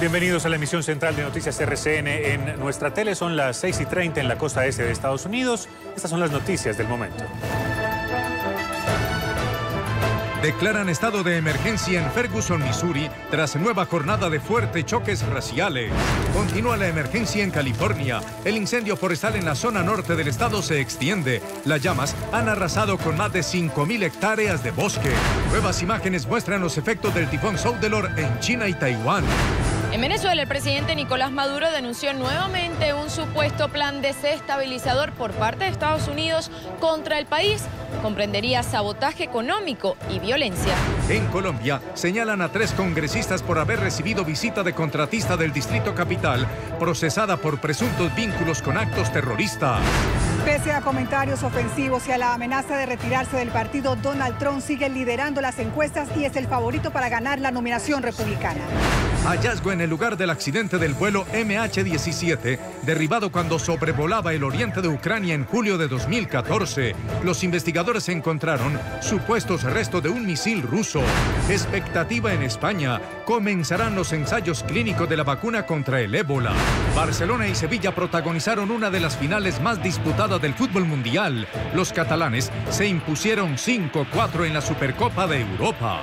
Bienvenidos a la emisión central de Noticias RCN. En nuestra tele son las 6:30 en la costa este de Estados Unidos. Estas son las noticias del momento. Declaran estado de emergencia en Ferguson, Missouri, tras nueva jornada de fuertes choques raciales. Continúa la emergencia en California. El incendio forestal en la zona norte del estado se extiende. Las llamas han arrasado con más de 5.000 hectáreas de bosque. Nuevas imágenes muestran los efectos del tifón Soudelor en China y Taiwán. En Venezuela, el presidente Nicolás Maduro denunció nuevamente un supuesto plan desestabilizador por parte de Estados Unidos contra el país. Comprendería sabotaje económico y violencia. En Colombia, señalan a 3 congresistas por haber recibido visita de contratista del Distrito Capital, procesada por presuntos vínculos con actos terroristas. Pese a comentarios ofensivos y a la amenaza de retirarse del partido, Donald Trump sigue liderando las encuestas y es el favorito para ganar la nominación republicana. Hallazgo en el lugar del accidente del vuelo MH17, derribado cuando sobrevolaba el oriente de Ucrania en julio de 2014. Los investigadores encontraron supuestos restos de un misil ruso. Expectativa en España. Comenzarán los ensayos clínicos de la vacuna contra el ébola. Barcelona y Sevilla protagonizaron una de las finales más disputadas del fútbol mundial. Los catalanes se impusieron 5-4 en la Supercopa de Europa.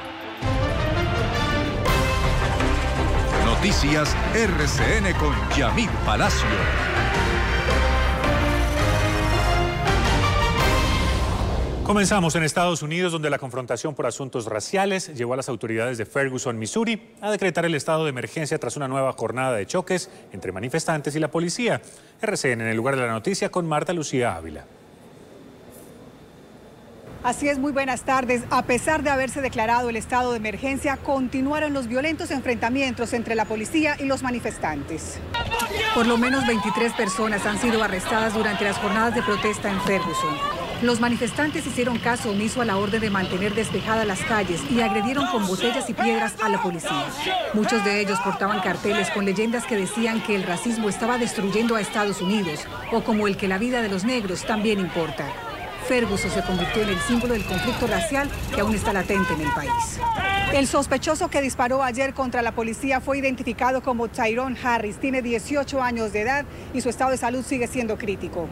Noticias RCN con Yamid Palacio. Comenzamos en Estados Unidos, donde la confrontación por asuntos raciales llevó a las autoridades de Ferguson, Missouri, a decretar el estado de emergencia tras una nueva jornada de choques entre manifestantes y la policía. RCN en el lugar de la noticia con Marta Lucía Ávila. Así es, muy buenas tardes. A pesar de haberse declarado el estado de emergencia, continuaron los violentos enfrentamientos entre la policía y los manifestantes. Por lo menos 23 personas han sido arrestadas durante las jornadas de protesta en Ferguson. Los manifestantes hicieron caso omiso a la orden de mantener despejadas las calles y agredieron con botellas y piedras a la policía. Muchos de ellos portaban carteles con leyendas que decían que el racismo estaba destruyendo a Estados Unidos o como el que la vida de los negros también importa. Ferguson se convirtió en el símbolo del conflicto racial que aún está latente en el país. El sospechoso que disparó ayer contra la policía fue identificado como Tyrone Harris. Tiene 18 años de edad y su estado de salud sigue siendo crítico.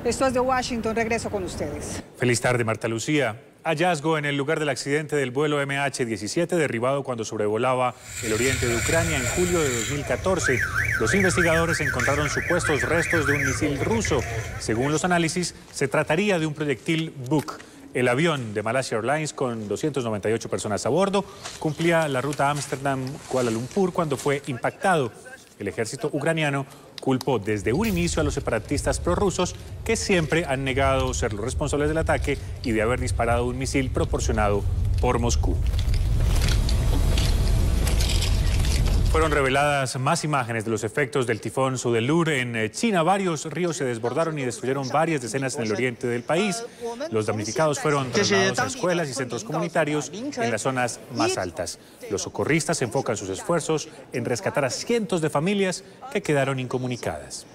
Esto es de Washington, regreso con ustedes. Feliz tarde, Marta Lucía. Hallazgo en el lugar del accidente del vuelo MH17, derribado cuando sobrevolaba el oriente de Ucrania en julio de 2014. Los investigadores encontraron supuestos restos de un misil ruso. Según los análisis, se trataría de un proyectil Buk. El avión de Malaysia Airlines, con 298 personas a bordo, cumplía la ruta Ámsterdam-Kuala Lumpur cuando fue impactado. El ejército ucraniano culpó desde un inicio a los separatistas prorrusos, que siempre han negado ser los responsables del ataque y de haber disparado un misil proporcionado por Moscú. Fueron reveladas más imágenes de los efectos del tifón Soudelor en China. Varios ríos se desbordaron y destruyeron varias decenas en el oriente del país. Los damnificados fueron trasladados a escuelas y centros comunitarios en las zonas más altas. Los socorristas enfocan sus esfuerzos en rescatar a cientos de familias que quedaron incomunicadas.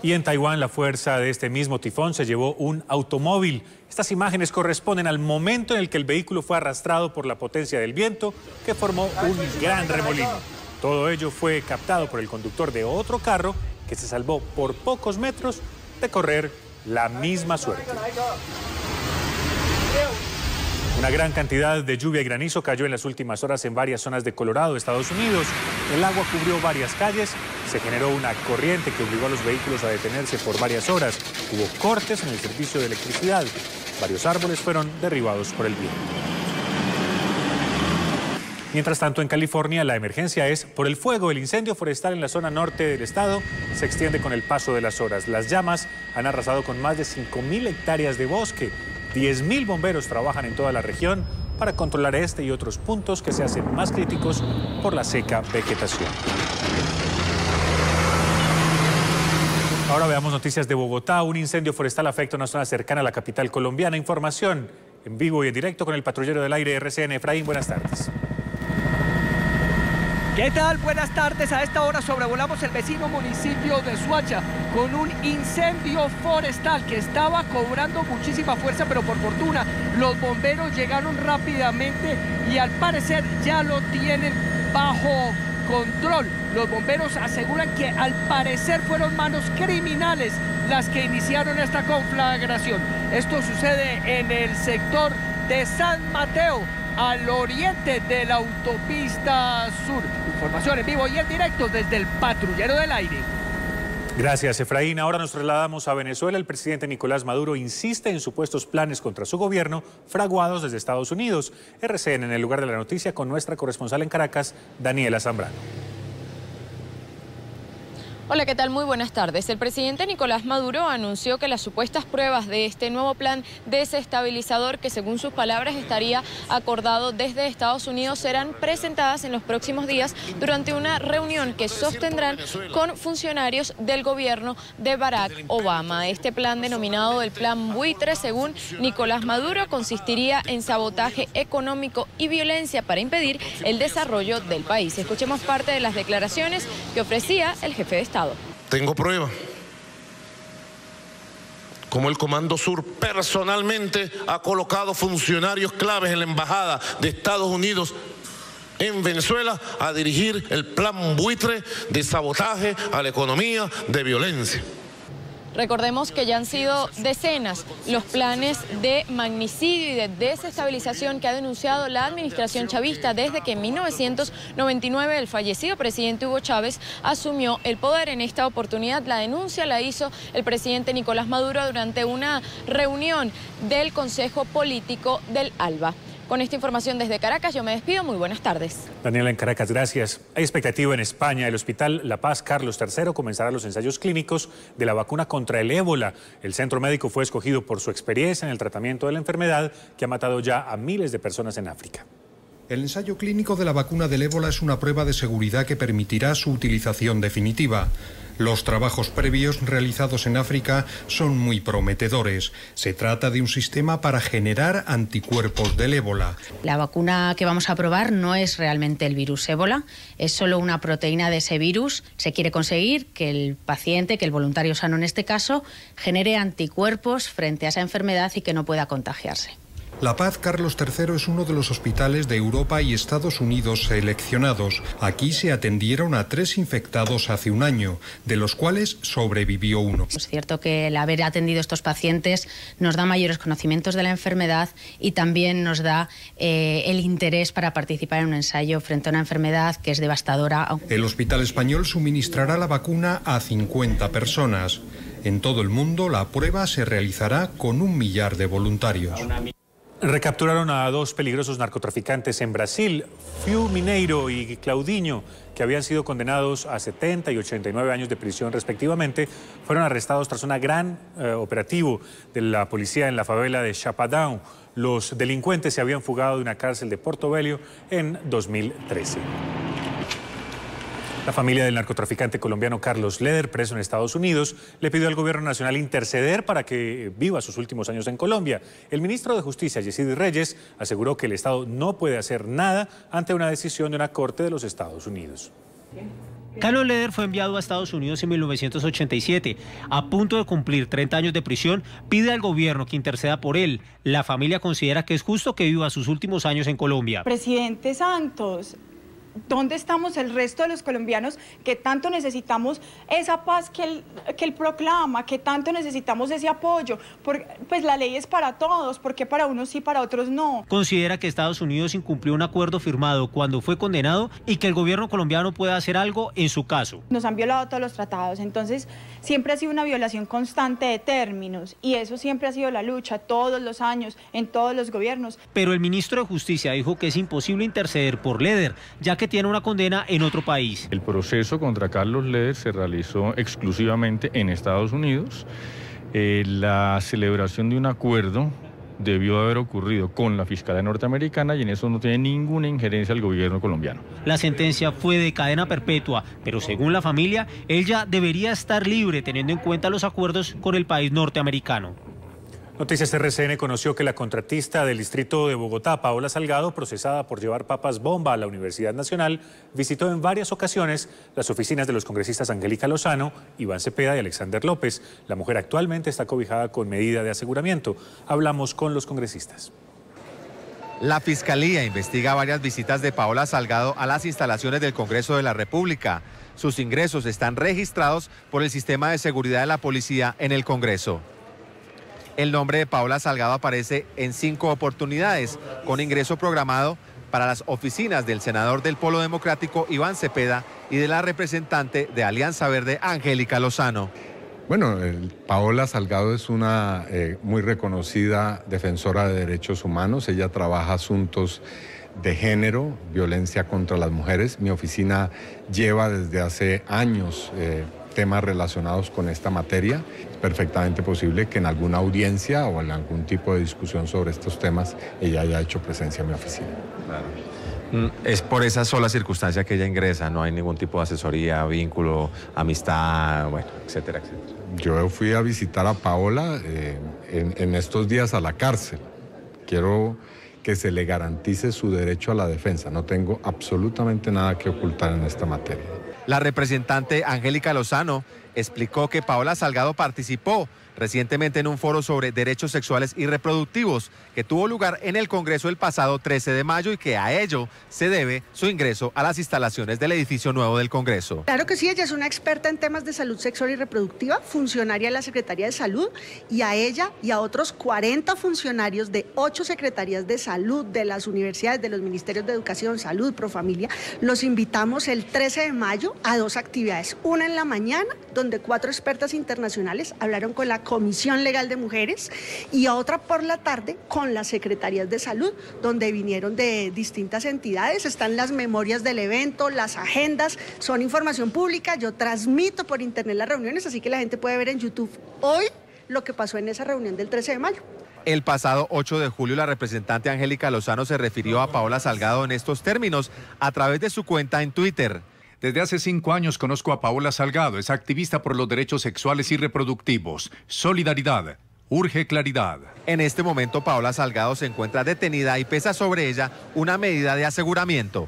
Y en Taiwán, la fuerza de este mismo tifón se llevó un automóvil. Estas imágenes corresponden al momento en el que el vehículo fue arrastrado por la potencia del viento, que formó un gran remolino. Todo ello fue captado por el conductor de otro carro, que se salvó por pocos metros de correr la misma suerte. Una gran cantidad de lluvia y granizo cayó en las últimas horas en varias zonas de Colorado, Estados Unidos. El agua cubrió varias calles, se generó una corriente que obligó a los vehículos a detenerse por varias horas. Hubo cortes en el servicio de electricidad. Varios árboles fueron derribados por el viento. Mientras tanto, en California, la emergencia es por el fuego. El incendio forestal en la zona norte del estado se extiende con el paso de las horas. Las llamas han arrasado con más de 5.000 hectáreas de bosque. 10.000 bomberos trabajan en toda la región para controlar este y otros puntos que se hacen más críticos por la seca vegetación. Ahora veamos noticias de Bogotá. Un incendio forestal afecta una zona cercana a la capital colombiana. Información en vivo y en directo con el patrullero del aire RCN. Efraín, buenas tardes. ¿Qué tal? Buenas tardes. A esta hora sobrevolamos el vecino municipio de Soacha con un incendio forestal que estaba cobrando muchísima fuerza, pero por fortuna los bomberos llegaron rápidamente y al parecer ya lo tienen bajo control. Los bomberos aseguran que al parecer fueron manos criminales las que iniciaron esta conflagración. Esto sucede en el sector de San Mateo, al oriente de la autopista sur. Información en vivo y en directo desde el Patrullero del Aire. Gracias, Efraín. Ahora nos trasladamos a Venezuela. El presidente Nicolás Maduro insiste en supuestos planes contra su gobierno fraguados desde Estados Unidos. RCN en el lugar de la noticia con nuestra corresponsal en Caracas, Daniela Zambrano. Hola, ¿qué tal? Muy buenas tardes. El presidente Nicolás Maduro anunció que las supuestas pruebas de este nuevo plan desestabilizador, que según sus palabras estaría acordado desde Estados Unidos, serán presentadas en los próximos días durante una reunión que sostendrán con funcionarios del gobierno de Barack Obama. Este plan, denominado el Plan Buitre, según Nicolás Maduro, consistiría en sabotaje económico y violencia para impedir el desarrollo del país. Escuchemos parte de las declaraciones que ofrecía el jefe de Estado. Tengo pruebas, como el Comando Sur personalmente ha colocado funcionarios claves en la Embajada de Estados Unidos en Venezuela a dirigir el plan buitre de sabotaje a la economía, de violencia. Recordemos que ya han sido decenas los planes de magnicidio y de desestabilización que ha denunciado la administración chavista desde que en 1999 el fallecido presidente Hugo Chávez asumió el poder. En esta oportunidad la denuncia la hizo el presidente Nicolás Maduro durante una reunión del Consejo Político del ALBA. Con esta información desde Caracas yo me despido. Muy buenas tardes. Daniela, en Caracas, gracias. Hay expectativa en España. El Hospital La Paz Carlos III comenzará los ensayos clínicos de la vacuna contra el ébola. El centro médico fue escogido por su experiencia en el tratamiento de la enfermedad que ha matado ya a miles de personas en África. El ensayo clínico de la vacuna del ébola es una prueba de seguridad que permitirá su utilización definitiva. Los trabajos previos realizados en África son muy prometedores. Se trata de un sistema para generar anticuerpos del ébola. La vacuna que vamos a probar no es realmente el virus ébola, es solo una proteína de ese virus. Se quiere conseguir que el paciente, que el voluntario sano en este caso, genere anticuerpos frente a esa enfermedad y que no pueda contagiarse. La Paz Carlos III es uno de los hospitales de Europa y Estados Unidos seleccionados. Aquí se atendieron a 3 infectados hace un año, de los cuales sobrevivió uno. Es cierto que el haber atendido a estos pacientes nos da mayores conocimientos de la enfermedad y también nos da el interés para participar en un ensayo frente a una enfermedad que es devastadora. El Hospital Español suministrará la vacuna a 50 personas. En todo el mundo la prueba se realizará con 1 millar de voluntarios. Recapturaron a 2 peligrosos narcotraficantes en Brasil, Fiu Mineiro y Claudinho, que habían sido condenados a 70 y 89 años de prisión respectivamente. Fueron arrestados tras un gran operativo de la policía en la favela de Chapadão. Los delincuentes se habían fugado de una cárcel de Porto Velho en 2013. La familia del narcotraficante colombiano Carlos Leder, preso en Estados Unidos, le pidió al gobierno nacional interceder para que viva sus últimos años en Colombia. El ministro de Justicia, Yesidi Reyes, aseguró que el Estado no puede hacer nada ante una decisión de una corte de los Estados Unidos. Carlos Leder fue enviado a Estados Unidos en 1987. A punto de cumplir 30 años de prisión, pide al gobierno que interceda por él. La familia considera que es justo que viva sus últimos años en Colombia. Presidente Santos, ¿dónde estamos el resto de los colombianos que tanto necesitamos esa paz que él proclama, que tanto necesitamos ese apoyo? Pues la ley es para todos, ¿por qué para unos sí, para otros no? Considera que Estados Unidos incumplió un acuerdo firmado cuando fue condenado y que el gobierno colombiano puede hacer algo en su caso. Nos han violado todos los tratados, entonces siempre ha sido una violación constante de términos y eso siempre ha sido la lucha todos los años en todos los gobiernos. Pero el ministro de Justicia dijo que es imposible interceder por Leder, ya que tiene una condena en otro país. El proceso contra Carlos Leder se realizó exclusivamente en Estados Unidos. La celebración de un acuerdo debió haber ocurrido con la Fiscalía norteamericana y en eso no tiene ninguna injerencia el gobierno colombiano. La sentencia fue de cadena perpetua, pero según la familia, él ya debería estar libre teniendo en cuenta los acuerdos con el país norteamericano. Noticias RCN conoció que la contratista del distrito de Bogotá, Paola Salgado, procesada por llevar papas bomba a la Universidad Nacional, visitó en varias ocasiones las oficinas de los congresistas Angélica Lozano, Iván Cepeda y Alexander López. La mujer actualmente está cobijada con medida de aseguramiento. Hablamos con los congresistas. La Fiscalía investiga varias visitas de Paola Salgado a las instalaciones del Congreso de la República. Sus ingresos están registrados por el sistema de seguridad de la policía en el Congreso. El nombre de Paola Salgado aparece en 5 oportunidades, con ingreso programado para las oficinas del senador del Polo Democrático, Iván Cepeda, y de la representante de Alianza Verde, Angélica Lozano. Bueno, Paola Salgado es una muy reconocida defensora de derechos humanos. Ella trabaja asuntos de género, violencia contra las mujeres. Mi oficina lleva desde hace años temas relacionados con esta materia. Es perfectamente posible que en alguna audiencia o en algún tipo de discusión sobre estos temas ella haya hecho presencia en mi oficina. Claro. Es por esa sola circunstancia que ella ingresa, no hay ningún tipo de asesoría, vínculo, amistad, bueno, etcétera, etcétera. Yo fui a visitar a Paola en estos días a la cárcel. Quiero que se le garantice su derecho a la defensa. No tengo absolutamente nada que ocultar en esta materia. La representante Angélica Lozano explicó que Paola Salgado participó recientemente en un foro sobre derechos sexuales y reproductivos que tuvo lugar en el Congreso el pasado 13 de mayo y que a ello se debe su ingreso a las instalaciones del edificio nuevo del Congreso. Claro que sí, ella es una experta en temas de salud sexual y reproductiva, funcionaria de la Secretaría de Salud, y a ella y a otros 40 funcionarios de 8 secretarías de salud, de las universidades, de los ministerios de Educación, Salud, Profamilia, los invitamos el 13 de mayo a 2 actividades. Una en la mañana, donde 4 expertas internacionales hablaron con la Comisión Legal de Mujeres, y a otra por la tarde con las secretarías de salud, donde vinieron de distintas entidades. Están las memorias del evento, las agendas, son información pública. Yo transmito por internet las reuniones, así que la gente puede ver en YouTube hoy lo que pasó en esa reunión del 13 de mayo. El pasado 8 de julio, la representante Angélica Lozano se refirió a Paola Salgado en estos términos a través de su cuenta en Twitter. Desde hace 5 años conozco a Paola Salgado, es activista por los derechos sexuales y reproductivos. Solidaridad, urge claridad. En este momento, Paola Salgado se encuentra detenida y pesa sobre ella una medida de aseguramiento.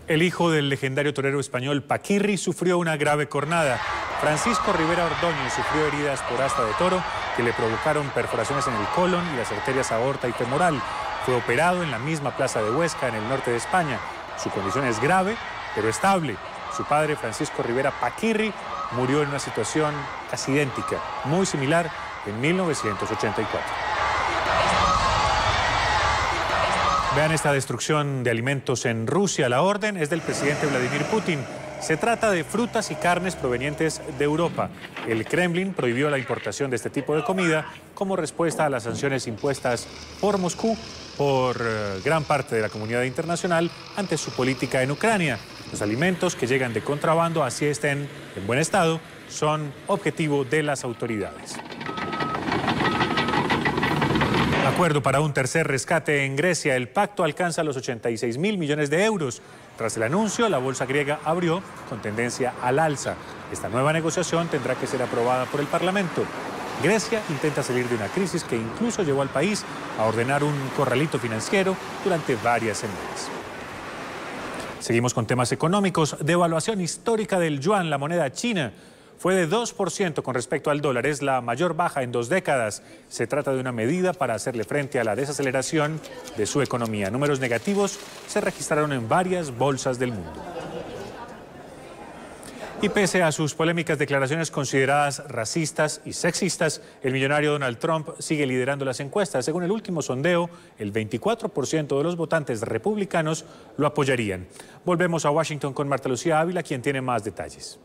El hijo del legendario torero español Paquirri sufrió una grave cornada. Francisco Rivera Ordóñez sufrió heridas por asta de toro que le provocaron perforaciones en el colon y las arterias aorta y femoral. Fue operado en la misma plaza de Huesca, en el norte de España. Su condición es grave, pero estable. Su padre, Francisco Rivera Paquirri, murió en una situación casi idéntica, muy similar, en 1984. Vean esta destrucción de alimentos en Rusia. La orden es del presidente Vladimir Putin. Se trata de frutas y carnes provenientes de Europa. El Kremlin prohibió la importación de este tipo de comida como respuesta a las sanciones impuestas por Moscú por gran parte de la comunidad internacional ante su política en Ucrania. Los alimentos que llegan de contrabando, así estén en buen estado, son objetivo de las autoridades. Acuerdo para un tercer rescate en Grecia. El pacto alcanza los 86.000 millones de euros. Tras el anuncio, la bolsa griega abrió con tendencia al alza. Esta nueva negociación tendrá que ser aprobada por el Parlamento. Grecia intenta salir de una crisis que incluso llevó al país a ordenar un corralito financiero durante varias semanas. Seguimos con temas económicos. Devaluación histórica del yuan, la moneda china. Fue de 2% con respecto al dólar, es la mayor baja en 2 décadas. Se trata de una medida para hacerle frente a la desaceleración de su economía. Números negativos se registraron en varias bolsas del mundo. Y pese a sus polémicas declaraciones consideradas racistas y sexistas, el millonario Donald Trump sigue liderando las encuestas. Según el último sondeo, el 24% de los votantes republicanos lo apoyarían. Volvemos a Washington con Marta Lucía Ávila, quien tiene más detalles.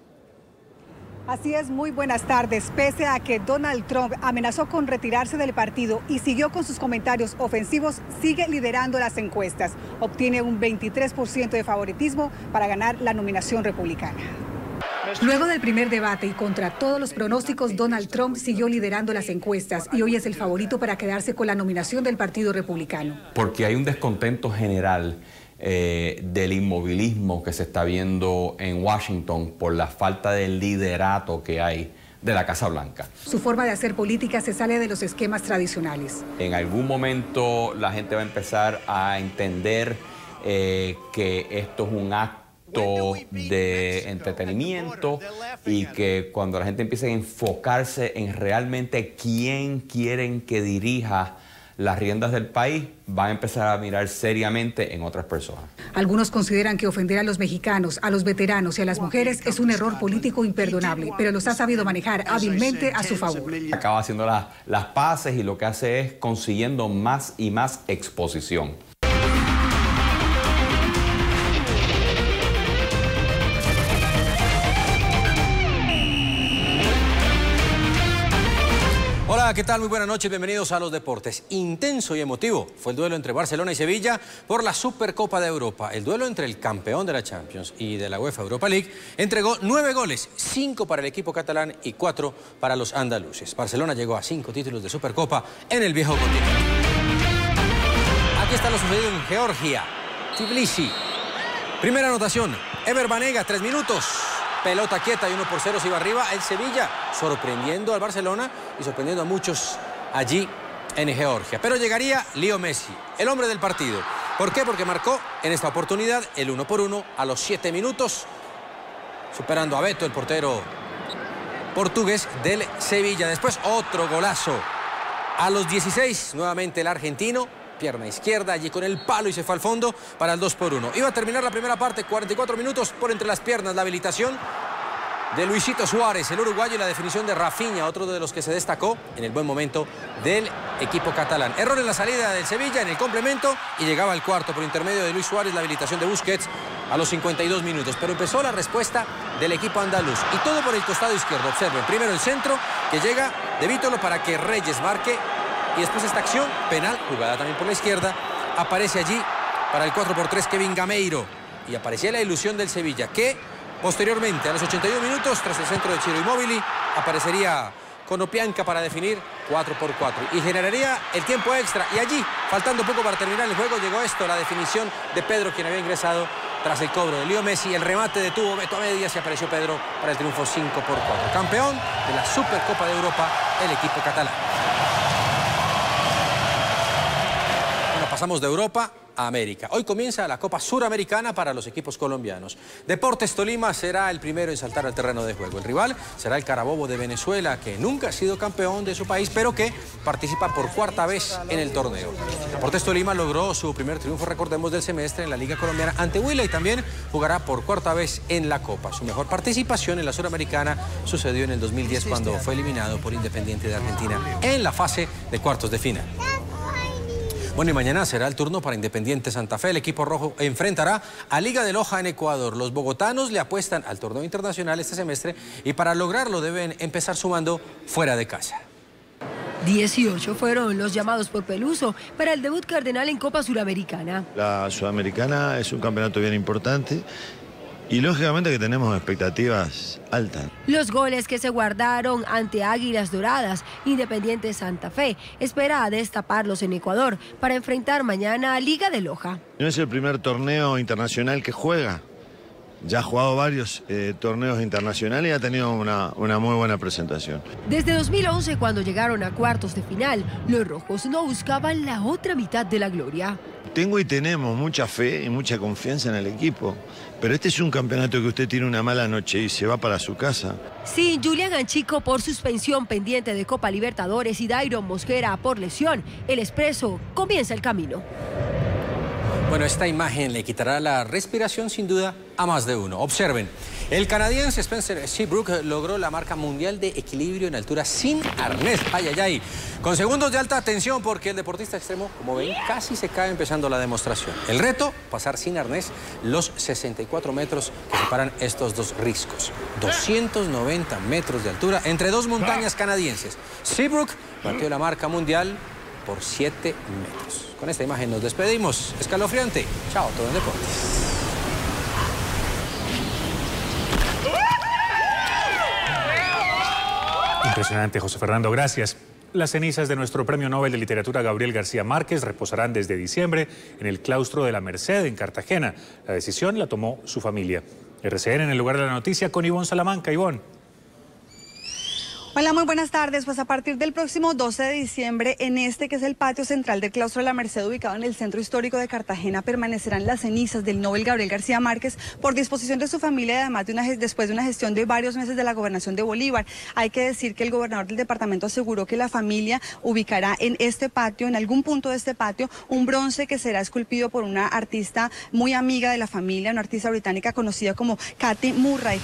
Así es, muy buenas tardes. Pese a que Donald Trump amenazó con retirarse del partido y siguió con sus comentarios ofensivos, sigue liderando las encuestas. Obtiene un 23% de favoritismo para ganar la nominación republicana. Luego del primer debate y contra todos los pronósticos, Donald Trump siguió liderando las encuestas y hoy es el favorito para quedarse con la nominación del Partido Republicano. Porque hay un descontento general del inmovilismo que se está viendo en Washington por la falta de liderato que hay de la Casa Blanca. Su forma de hacer política se sale de los esquemas tradicionales. En algún momento la gente va a empezar a entender que esto es un acto de entretenimiento y que cuando la gente empiece a enfocarse en realmente quién quieren que dirija las riendas del país, van a empezar a mirar seriamente en otras personas. Algunos consideran que ofender a los mexicanos, a los veteranos y a las mujeres es un error político imperdonable, pero los ha sabido manejar hábilmente a su favor. Acaba haciendo las paces y lo que hace es consiguiendo más y más exposición. Hola, ¿qué tal? Muy buenas noches, bienvenidos a los deportes. Intenso y emotivo fue el duelo entre Barcelona y Sevilla por la Supercopa de Europa. El duelo entre el campeón de la Champions y de la UEFA Europa League entregó 9 goles, 5 para el equipo catalán y 4 para los andaluces. Barcelona llegó a 5 títulos de Supercopa en el viejo continente. Aquí está lo sucedido en Georgia, Tbilisi. Primera anotación, Ever Banega, 3 minutos. Pelota quieta y 1-0 se iba arriba el Sevilla, sorprendiendo al Barcelona y sorprendiendo a muchos allí en Georgia. Pero llegaría Leo Messi, el hombre del partido. ¿Por qué? Porque marcó en esta oportunidad el 1-1 a los 7 minutos, superando a Beto, el portero portugués del Sevilla. Después otro golazo a los 16, nuevamente el argentino. Pierna izquierda, allí con el palo y se fue al fondo para el 2-1. Iba a terminar la primera parte, 44 minutos, por entre las piernas la habilitación de Luisito Suárez, el uruguayo, y la definición de Rafinha, otro de los que se destacó en el buen momento del equipo catalán. Error en la salida del Sevilla en el complemento y llegaba el cuarto por intermedio de Luis Suárez, la habilitación de Busquets a los 52 minutos. Pero empezó la respuesta del equipo andaluz y todo por el costado izquierdo. Observen, primero el centro que llega de Vítolo para que Reyes marque. Y después esta acción penal, jugada también por la izquierda, aparece allí para el 4-3 Kevin Gameiro. Y aparecía la ilusión del Sevilla, que posteriormente, a los 81 minutos, tras el centro de Ciro Immobile, aparecería Konoplyanka para definir 4-4. Y generaría el tiempo extra. Y allí, faltando poco para terminar el juego, llegó esto, la definición de Pedro, quien había ingresado tras el cobro de Leo Messi. El remate detuvo Beto a medias y apareció Pedro para el triunfo 5-4. Campeón de la Supercopa de Europa, el equipo catalán. Pasamos de Europa a América. Hoy comienza la Copa Suramericana para los equipos colombianos. Deportes Tolima será el primero en saltar al terreno de juego. El rival será el Carabobo de Venezuela, que nunca ha sido campeón de su país, pero que participa por cuarta vez en el torneo. Deportes Tolima logró su primer triunfo, recordemos, del semestre en la Liga Colombiana ante Huila y también jugará por cuarta vez en la Copa. Su mejor participación en la Suramericana sucedió en el 2010 cuando fue eliminado por Independiente de Argentina en la fase de cuartos de final. Bueno, y mañana será el turno para Independiente Santa Fe. El equipo rojo enfrentará a Liga de Loja en Ecuador. Los bogotanos le apuestan al torneo internacional este semestre y para lograrlo deben empezar sumando fuera de casa. 18 fueron los llamados por Peluso para el debut cardenal en Copa Suramericana. La Sudamericana es un campeonato bien importante y lógicamente que tenemos expectativas altas. Los goles que se guardaron ante Águilas Doradas, Independiente Santa Fe espera a destaparlos en Ecuador para enfrentar mañana a Liga de Loja. No es el primer torneo internacional que juega. Ya ha jugado varios torneos internacionales y ha tenido una muy buena presentación. Desde 2011, cuando llegaron a cuartos de final, los rojos no buscaban la otra mitad de la gloria. Tengo y tenemos mucha fe y mucha confianza en el equipo, pero este es un campeonato que usted tiene una mala noche y se va para su casa. Sin Julián Anchico por suspensión pendiente de Copa Libertadores y Dairon Mosquera por lesión, el Expreso comienza el camino. Bueno, esta imagen le quitará la respiración sin duda a más de uno. Observen, el canadiense Spencer Seabrook logró la marca mundial de equilibrio en altura sin arnés. Ay, ay, ay. Con segundos de alta tensión porque el deportista extremo, como ven, casi se cae empezando la demostración. El reto, pasar sin arnés los 64 metros que separan estos dos riscos. 290 metros de altura entre dos montañas canadienses. Seabrook batió la marca mundial por 7 metros. Con esta imagen nos despedimos. Escalofriante. Chao, todo en deportes. Impresionante, José Fernando, gracias. Las cenizas de nuestro Premio Nobel de Literatura Gabriel García Márquez reposarán desde diciembre en el claustro de la Merced, en Cartagena. La decisión la tomó su familia. RCN en el lugar de la noticia con Ivonne Salamanca. Ivonne. Hola, muy buenas tardes. Pues a partir del próximo 12 de diciembre, en este que es el patio central del Claustro de la Merced, ubicado en el Centro Histórico de Cartagena, permanecerán las cenizas del Nobel Gabriel García Márquez por disposición de su familia y además después de una gestión de varios meses de la gobernación de Bolívar. Hay que decir que el gobernador del departamento aseguró que la familia ubicará en este patio, en algún punto de este patio, un bronce que será esculpido por una artista muy amiga de la familia, una artista británica conocida como Katy Murray.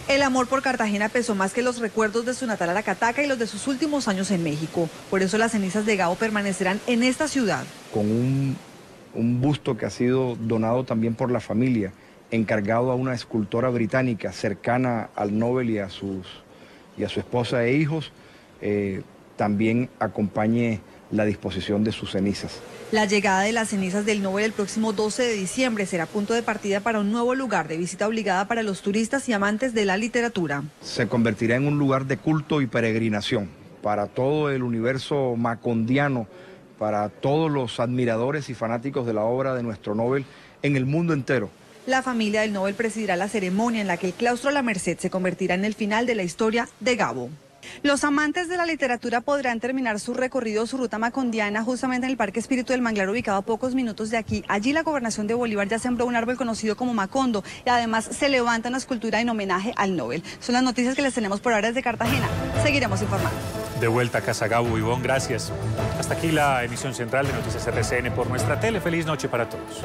El amor por Cartagena pesó más que los recuerdos de su natal Aracataca y los de sus últimos años en México. Por eso las cenizas de Gabo permanecerán en esta ciudad. Con un busto que ha sido donado también por la familia, encargado a una escultora británica cercana al Nobel y a su esposa e hijos, también acompañe la disposición de sus cenizas. La llegada de las cenizas del Nobel el próximo 12 de diciembre será punto de partida para un nuevo lugar de visita obligada para los turistas y amantes de la literatura. Se convertirá en un lugar de culto y peregrinación para todo el universo macondiano, para todos los admiradores y fanáticos de la obra de nuestro Nobel en el mundo entero. La familia del Nobel presidirá la ceremonia en la que el Claustro La Merced se convertirá en el final de la historia de Gabo. Los amantes de la literatura podrán terminar su recorrido, su ruta macondiana, justamente en el Parque Espíritu del Manglar, ubicado a pocos minutos de aquí. Allí la gobernación de Bolívar ya sembró un árbol conocido como Macondo y además se levanta una escultura en homenaje al Nobel. Son las noticias que les tenemos por ahora desde Cartagena. Seguiremos informando. De vuelta a casa, Gabo, Ivonne, gracias. Hasta aquí la emisión central de Noticias RCN por nuestra tele. Feliz noche para todos.